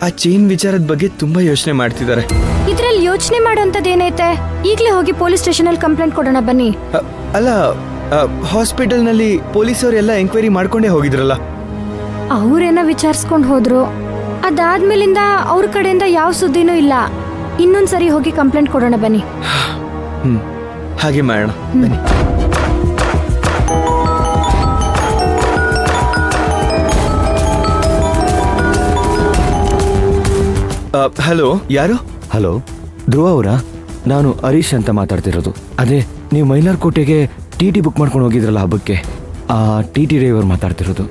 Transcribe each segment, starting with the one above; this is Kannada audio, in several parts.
ಆ ಚೈನ್ ವಿಚಾರದ ಬಗ್ಗೆ ತುಂಬಾ ಯೋಚನೆ ಮಾಡ್ತಿದ್ದಾರೆ. ಇದ್ರಲ್ಲಿ ಯೋಚನೆ ಮಾಡೋಂಥದ್ದೇನೈತೆ? ಈಗಲೇ ಹೋಗಿ ಪೊಲೀಸ್ ಸ್ಟೇಷನ್ ಅಲ್ಲಿ ಕಂಪ್ಲೇಂಟ್ ಕೊಡೋಣ ಬನ್ನಿ. ಅಲ್ಲ, ಹಾಸ್ಪಿಟಲ್ ನಲ್ಲಿ ಪೊಲೀಸರು ಎಲ್ಲ ಎಂಕ್ವೈರಿ ಮಾಡ್ಕೊಂಡೇ ಹೋಗಿದ್ರಲ್ಲ. ಅವ್ರೇನ ವಿಚಾರಿಸ್ಕೊಂಡು ಹೋದ್ರು. ಅದಾದ್ಮೇಲಿಂದ ಅವ್ರ ಕಡೆಯಿಂದ ಯಾವ ಸುದ್ದಿನೂ ಇಲ್ಲ. ಇನ್ನೊಂದ್ಸರಿ ಹೋಗಿ ಕಂಪ್ಲೇಂಟ್ ಕೊಡೋಣ ಬನ್ನಿ. ಹಾಗೆ ಮಾಡೋಣ ಬನ್ನಿ. ಹಲೋ, ಯಾರು? ಹಲೋ, ಧ್ರುವ ಅವರಾ? ನಾನು ಹರೀಶ್ ಅಂತ ಮಾತಾಡ್ತಿರೋದು. ಅದೇ ನೀವು ಮೈಲಾರ್ಕೋಟೆಗೆ ಟಿ ಬುಕ್ ಮಾಡ್ಕೊಂಡು ಹೋಗಿದ್ರಲ್ಲ ಹಬ್ಬಕ್ಕೆ, ಆ ಟಿ ಡ್ರೈವರ್ ಮಾತಾಡ್ತಿರೋದು.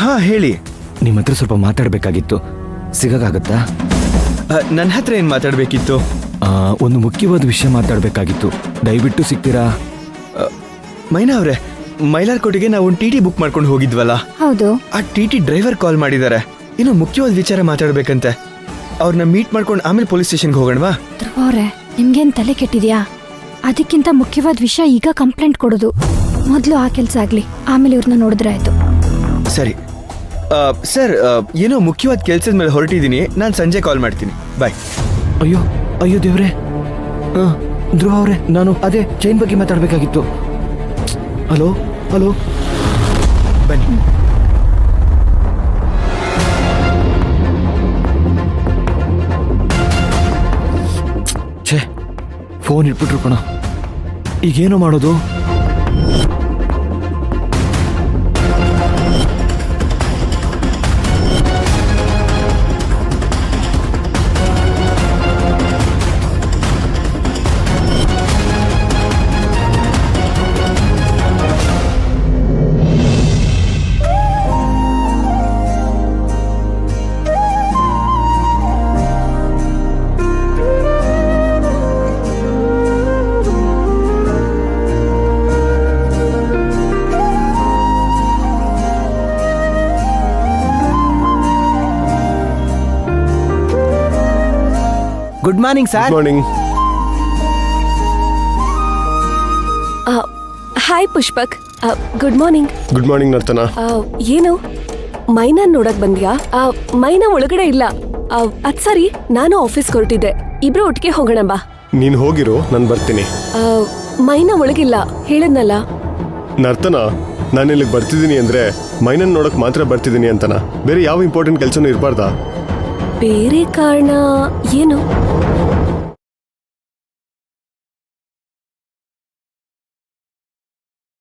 ಹಾ, ಹೇಳಿ. ನಿಮ್ಮ ಹತ್ರ ಸ್ವಲ್ಪ ಮಾತಾಡಬೇಕಾಗಿತ್ತು, ಸಿಗೋಕ್ಕಾಗತ್ತಾ? ನನ್ನ ಹತ್ರ ಏನು ಮಾತಾಡಬೇಕಿತ್ತು? ಒಂದು ಮುಖ್ಯವಾದ ವಿಷಯ ಮಾತಾಡಬೇಕಾಗಿತ್ತು, ದಯವಿಟ್ಟು ಸಿಗ್ತೀರಾ? ಮೈನಾ ಅವರೇ, ಮೈಲಾರ್ಕೋಟೆಗೆ ನಾವು ಒಂದು ಟಿ ಬುಕ್ ಮಾಡ್ಕೊಂಡು ಹೋಗಿದ್ವಲ್ಲ. ಹೌದು. ಆ ಟಿ ಡ್ರೈವರ್ ಕಾಲ್ ಮಾಡಿದ್ದಾರೆ. ಏನೋ ಮುಖ್ಯವಾದ ವಿಚಾರ ಮಾತಾಡ್ಬೇಕಂತೆ. ಅವ್ರನ್ನ ಮೀಟ್ ಮಾಡ್ಕೊಂಡು ಆಮೇಲೆ ಪೊಲೀಸ್ ಸ್ಟೇಷನ್ಗೆ ಹೋಗೋಣವಾ? ಧ್ರುವ ಅವರೇ, ನಿಮ್ಗೇನ್ ತಲೆ ಕೆಟ್ಟಿದ್ಯಾ? ಅದಕ್ಕಿಂತ ಮುಖ್ಯವಾದ ವಿಷಯ ಈಗ ಕಂಪ್ಲೇಂಟ್ ಕೊಡೋದು. ಮೊದಲು ಆ ಕೆಲಸ ಆಗ್ಲಿ, ಆಮೇಲೆ ಇವ್ರನ್ನ ನೋಡಿದ್ರೆ ಆಯ್ತು. ಸರಿ ಸರ್, ಏನೋ ಮುಖ್ಯವಾದ ಕೆಲಸದ ಮೇಲೆ ಹೊರಟಿದ್ದೀನಿ. ನಾನು ಸಂಜೆ ಕಾಲ್ ಮಾಡ್ತೀನಿ. ಬಾಯ್. ಅಯ್ಯೋ ಅಯ್ಯೋ ದೇವ್ರೆ. ಧ್ರುವ ಅವರೇ, ನಾನು ಅದೇ ಚೈನ್ ಬಗ್ಗೆ ಮಾತಾಡಬೇಕಾಗಿತ್ತು. ಹಲೋ ಹಲೋ, ಬನ್ನಿ. ಛೇ, ಫೋನ್ ಇಟ್ಬಿಟ್ರು ಕಣ. ಈಗೇನು ಮಾಡೋದು? Good morning sir. Good morning. Hi Pushpak, good morning. Good morning ನರ್ತನ. ಏನು ಮೈನಾ ನೋಡಕ್ ಬಂದ್ಯಾ? ಮೈನಾ ಒಳಗಡೆ ಇಲ್ಲ. ಅದ್ ಸರಿ, ನಾನು ಆಫೀಸ್ಗೆ ಹೊರಟಿದ್ದೆ. ಇಬ್ರು ಒಟ್ಟಿಗೆ ಹೋಗೋಣ ಬಾ. ನೀನ್ ಹೋಗಿರೋ, ನಾನು ಬರ್ತೀನಿ. ಮೈನಾ ಒಳಗಿಲ್ಲ, ಹೇಳದ್ನಲ್ಲ. ನರ್ತನ, ನಾನು ಇಲ್ಲಿಗೆ ಬರ್ತಿದ್ದೀನಿ ಅಂದ್ರೆ ಮೈನನ್ ನೋಡಕ್ ಮಾತ್ರ ಬರ್ತಿದ್ದೀನಿ ಅಂತನ? ಬೇರೆ ಯಾವ ಇಂಪಾರ್ಟೆಂಟ್ ಕೆಲಸನೂ ಇರಬಾರ್ದಾ? ಬೇರೆ ಕಾರಣ ಏನು?